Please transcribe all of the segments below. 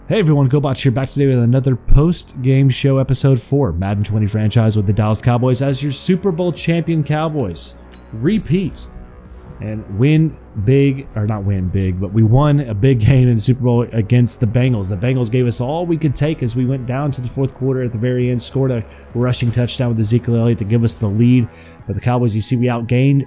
Hey everyone, GoBots here, back today with another post-game show episode for Madden 20 franchise with the Dallas Cowboys as your Super Bowl champion Cowboys. Repeat and win big, or not win big, but we won a big game in the Super Bowl against the Bengals. The Bengals gave us all we could take as we went down to the fourth quarter at the very end, scored a rushing touchdown with Ezekiel Elliott to give us the lead. But the Cowboys, you see, we outgained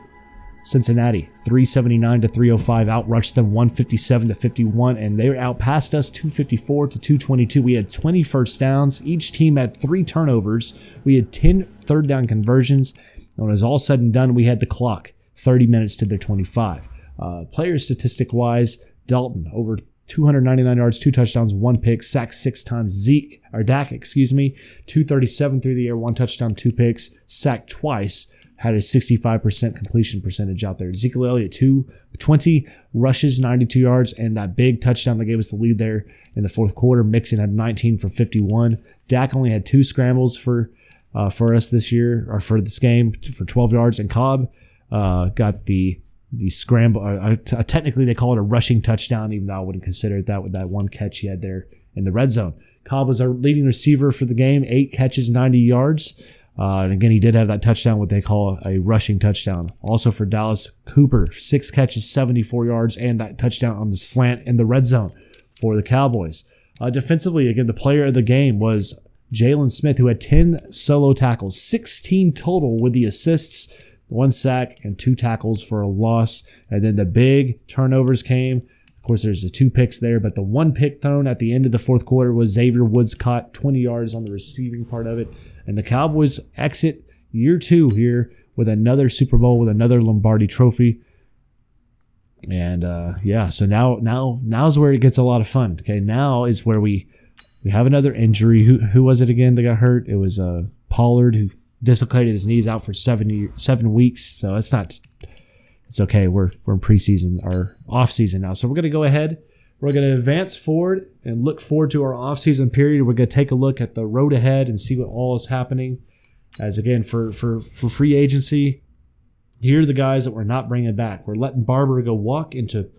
Cincinnati 379 to 305, outrushed them 157 to 51, and they outpassed us 254 to 222. We had 20 first downs. Each team had 3 turnovers. We had 10 third down conversions. And when it was all said and done, we had the clock 30 minutes to their 25. Player statistic wise, Dalton over 299 yards, 2 touchdowns, 1 pick, sacked 6 times. Dak, 237 through the air, 1 touchdown, 2 picks, sacked twice. Had a 65% completion percentage out there. Ezekiel Elliott, 20 rushes, 92 yards, and that big touchdown that gave us the lead there in the fourth quarter. Mixon had 19 for 51. Dak only had 2 scrambles for us this year, or for this game, for 12 yards. And Cobb got the scramble. Technically, they call it a rushing touchdown, even though I wouldn't consider it that with that 1 catch he had there in the red zone. Cobb was our leading receiver for the game, 8 catches, 90 yards. And again, he did have that touchdown, what they call a rushing touchdown. Also for Dallas, Cooper, 6 catches, 74 yards, and that touchdown on the slant in the red zone for the Cowboys. Defensively, again, the player of the game was Jalen Smith, who had 10 solo tackles, 16 total with the assists, 1 sack, and 2 tackles for a loss. And then the big turnovers came. Of course, there's the 2 picks there, but the 1 pick thrown at the end of the fourth quarter was Xavier Woods caught 20 yards on the receiving part of it. And the Cowboys exit year 2 here with another Super Bowl, with another Lombardi trophy. And so now's where it gets a lot of fun. Okay, now is where we have another injury. Who was it again that got hurt? It was Pollard, who dislocated his knees, out for 7 weeks. So it's okay. We're in preseason or off season now. So we're gonna go ahead. We're going to advance forward and look forward to our offseason period. We're going to take a look at the road ahead and see what all is happening. As again, for free agency, here are the guys that we're not bringing back. We're letting Barber go walk into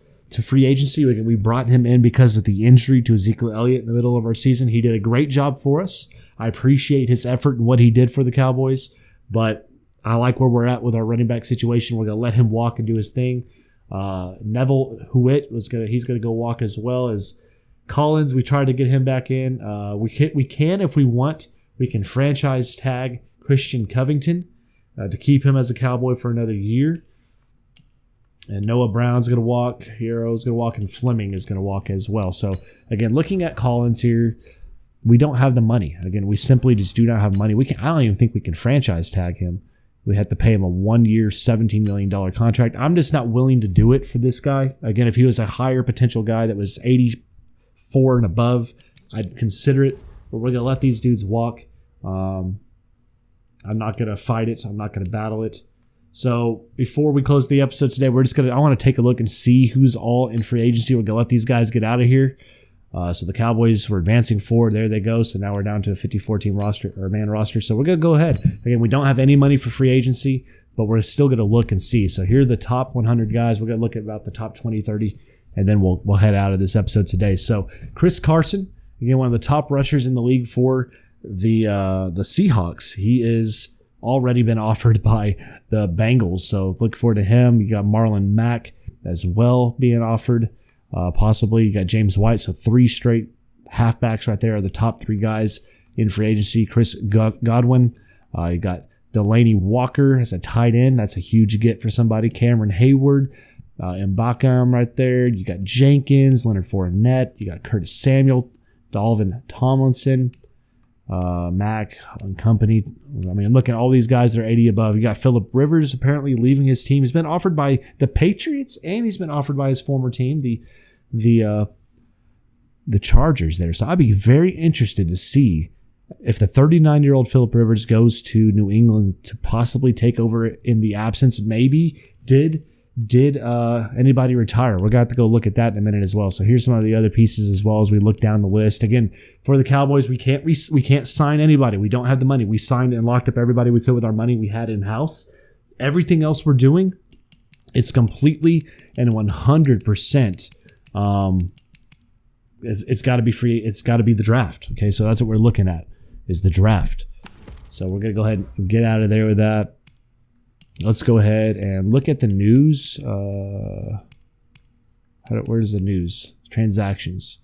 free agency. We brought him in because of the injury to Ezekiel Elliott in the middle of our season. He did a great job for us. I appreciate his effort and what he did for the Cowboys, but I like where we're at with our running back situation. We're going to let him walk and do his thing. Neville Hewitt he's gonna go walk, as well as Collins. We tried to get him back in. We can if we want. We can franchise tag Christian Covington to keep him as a Cowboy for another year. And Noah Brown's gonna walk. Hero's gonna walk, and Fleming is gonna walk as well. So again, looking at Collins here, we don't have the money. Again, we simply just do not have money. I don't even think we can franchise tag him. We had to pay him a 1-year, $17 million contract. I'm just not willing to do it for this guy. Again, if he was a higher potential guy that was 84 and above, I'd consider it. But we're going to let these dudes walk. I'm not going to fight it. I'm not going to battle it. So before we close the episode today, I want to take a look and see who's all in free agency. We're going to let these guys get out of here. So the Cowboys were advancing forward. There they go. So now we're down to a 54-team roster, or man roster. So we're going to go ahead. Again, we don't have any money for free agency, but we're still going to look and see. So here are the top 100 guys. We're going to look at about the top 20, 30, and then we'll head out of this episode today. So Chris Carson, again, one of the top rushers in the league for the Seahawks. He is already been offered by the Bengals. So look forward to him. You got Marlon Mack as well being offered. Possibly. You got James White, so 3 straight halfbacks right there are the top 3 guys in free agency. Chris Godwin. You got Delaney Walker as a tight end. That's a huge get for somebody. Cameron Hayward. Mbakam right there. You got Jenkins, Leonard Fournette. You got Curtis Samuel, Dalvin Tomlinson, Mack and company. I mean, look at all these guys that are 80 above. You got Phillip Rivers apparently leaving his team. He's been offered by the Patriots, and he's been offered by his former team, the Chargers there. So I'd be very interested to see if the 39-year-old Phillip Rivers goes to New England to possibly take over in the absence. Maybe did anybody retire? We're going to go look at that in a minute as well. So here's some of the other pieces as well as we look down the list. Again, for the Cowboys, we can't sign anybody. We don't have the money. We signed and locked up everybody we could with our money we had in-house. Everything else we're doing, it's completely and 100% it's got to be free. It's got to be the draft. Okay, so that's what we're looking at, is the draft. So we're going to go ahead and get out of there with that. Let's go ahead and look at the news. Where's the news? Transactions.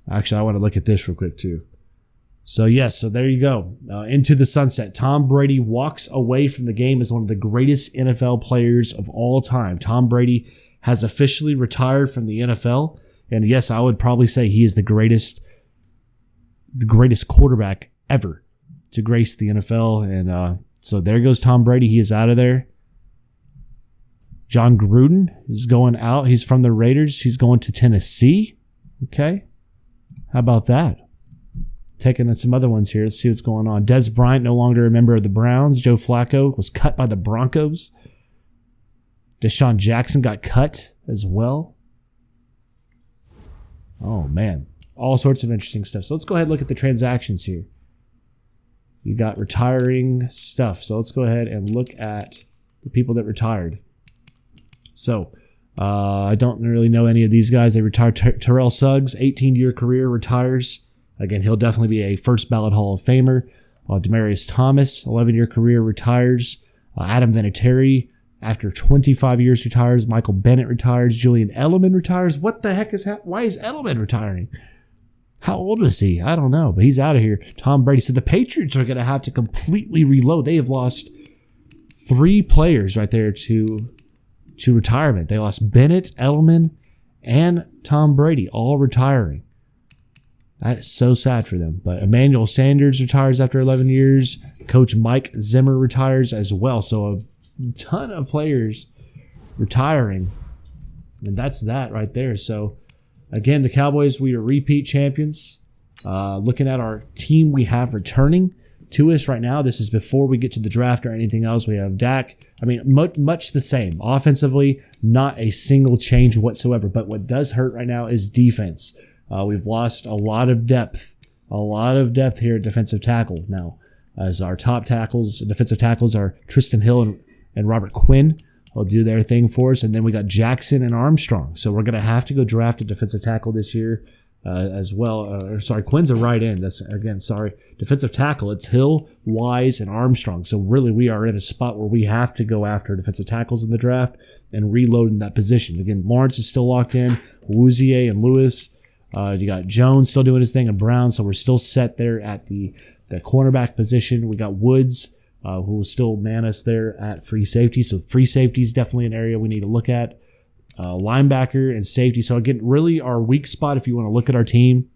Actually, I want to look at this real quick too. So yes, so there you go. Into the sunset. Tom Brady walks away from the game as one of the greatest NFL players of all time. Tom Brady has officially retired from the NFL. And yes, I would probably say he is the greatest quarterback ever to grace the NFL. And so there goes Tom Brady. He is out of there. John Gruden is going out. He's from the Raiders. He's going to Tennessee. Okay. How about that? Taking some other ones here. Let's see what's going on. Des Bryant, no longer a member of the Browns. Joe Flacco was cut by the Broncos. Deshaun Jackson got cut as well. Oh, man. All sorts of interesting stuff. So let's go ahead and look at the transactions here. You got retiring stuff. So let's go ahead and look at the people that retired. So I don't really know any of these guys. They retired. Terrell Suggs, 18-year career, retires. Again, he'll definitely be a first ballot Hall of Famer. Demaryius Thomas, 11-year career, retires. Adam Vinatieri, after 25 years, retires. Michael Bennett retires. Julian Edelman retires. What the heck is happening? Why is Edelman retiring? How old is he? I don't know, but he's out of here. Tom Brady. So the Patriots are going to have to completely reload. They have lost 3 players right there to retirement. They lost Bennett, Edelman, and Tom Brady, all retiring. That's so sad for them. But Emmanuel Sanders retires after 11 years. Coach Mike Zimmer retires as well. So a ton of players retiring. And that's that right there. So, again, the Cowboys, we are repeat champions. Looking at our team we have returning to us right now, this is before we get to the draft or anything else. We have Dak. I mean, much the same. Offensively, not a single change whatsoever. But what does hurt right now is defense. We've lost a lot of depth here at defensive tackle now, as our top defensive tackles are Tristan Hill and Robert Quinn. Will do their thing for us, and then we got Jackson and Armstrong. So we're going to have to go draft a defensive tackle this year as well. Quinn's a right end. Defensive tackle. It's Hill, Wise, and Armstrong. So really, we are in a spot where we have to go after defensive tackles in the draft and reload in that position. Again, Lawrence is still locked in. Wouzier and Lewis. You got Jones still doing his thing and Brown, so we're still set there at the cornerback position. We got Woods, who will still man us there at free safety. So free safety is definitely an area we need to look at. Linebacker and safety. So again, really our weak spot, if you want to look at our team,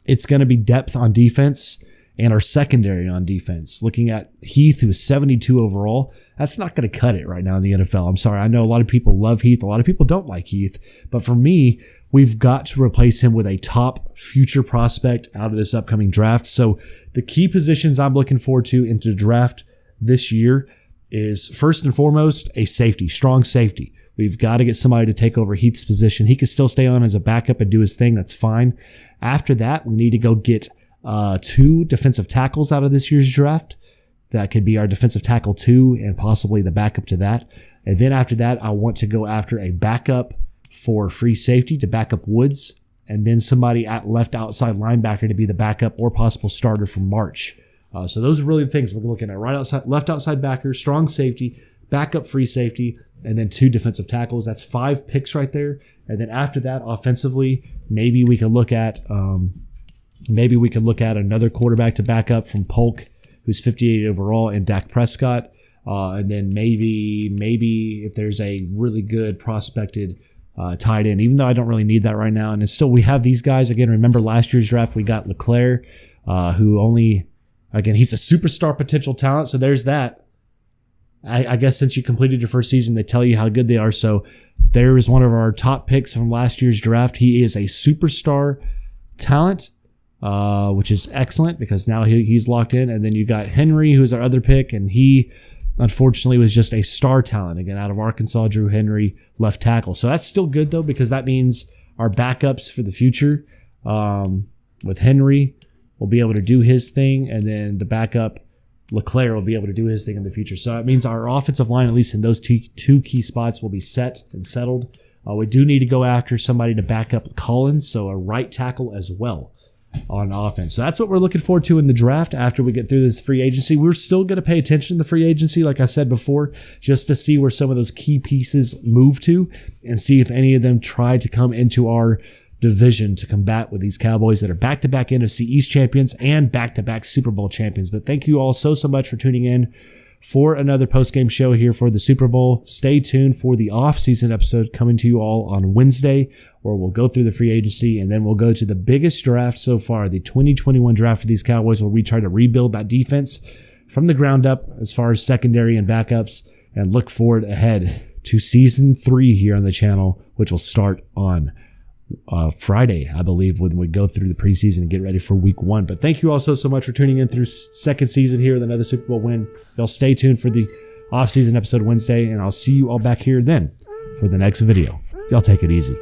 it's going to be depth on defense and our secondary on defense. Looking at Heath, who is 72 overall, that's not going to cut it right now in the NFL. I'm sorry. I know a lot of people love Heath. A lot of people don't like Heath. But for me, we've got to replace him with a top future prospect out of this upcoming draft. So the key positions I'm looking forward to into the draft this year is, first and foremost, a safety, strong safety. We've got to get somebody to take over Heath's position. He can still stay on as a backup and do his thing. That's fine. After that, we need to go get 2 defensive tackles out of this year's draft. That could be our defensive tackle 2 and possibly the backup to that. And then after that, I want to go after a backup for free safety to back up Woods, and then somebody at left outside linebacker to be the backup or possible starter for March. So those are really the things we're looking at. Left outside backer, strong safety, backup free safety, and then 2 defensive tackles. That's 5 picks right there. And then after that, offensively, maybe we could look at another quarterback to back up from Polk, who's 58 overall, and Dak Prescott. And then maybe if there's a really good prospected tight end, even though I don't really need that right now. And it's still, we have these guys. Again, remember last year's draft, we got LeClaire, he's a superstar potential talent. So there's that. I guess since you completed your first season, they tell you how good they are. So there is one of our top picks from last year's draft. He is a superstar talent, which is excellent because now he's locked in. And then you got Henry, who's our other pick, and he unfortunately was just a star talent. Again, out of Arkansas, Drew Henry, left tackle. So that's still good, though, because that means our backups for the future with Henry will be able to do his thing, and then the backup, LeClaire, will be able to do his thing in the future. So it means our offensive line, at least in those two key spots, will be set and settled. We do need to go after somebody to back up Collins, so a right tackle as well on offense. So that's what we're looking forward to in the draft after we get through this free agency. We're still going to pay attention to the free agency, like I said before, just to see where some of those key pieces move to and see if any of them try to come into our division to combat with these Cowboys that are back-to-back NFC East champions and back-to-back Super Bowl champions. But thank you all so much for tuning in for another post-game show here for the Super Bowl. Stay tuned for the off-season episode coming to you all on Wednesday, where we'll go through the free agency, and then we'll go to the biggest draft so far, the 2021 draft for these Cowboys, where we try to rebuild that defense from the ground up as far as secondary and backups, and look forward ahead to Season 3 here on the channel, which will start on Friday, I believe, when we go through the preseason and get ready for week 1. But thank you all so much for tuning in through second season here with another Super Bowl win. Y'all stay tuned for the off-season episode Wednesday, and I'll see you all back here then for the next video. Y'all take it easy.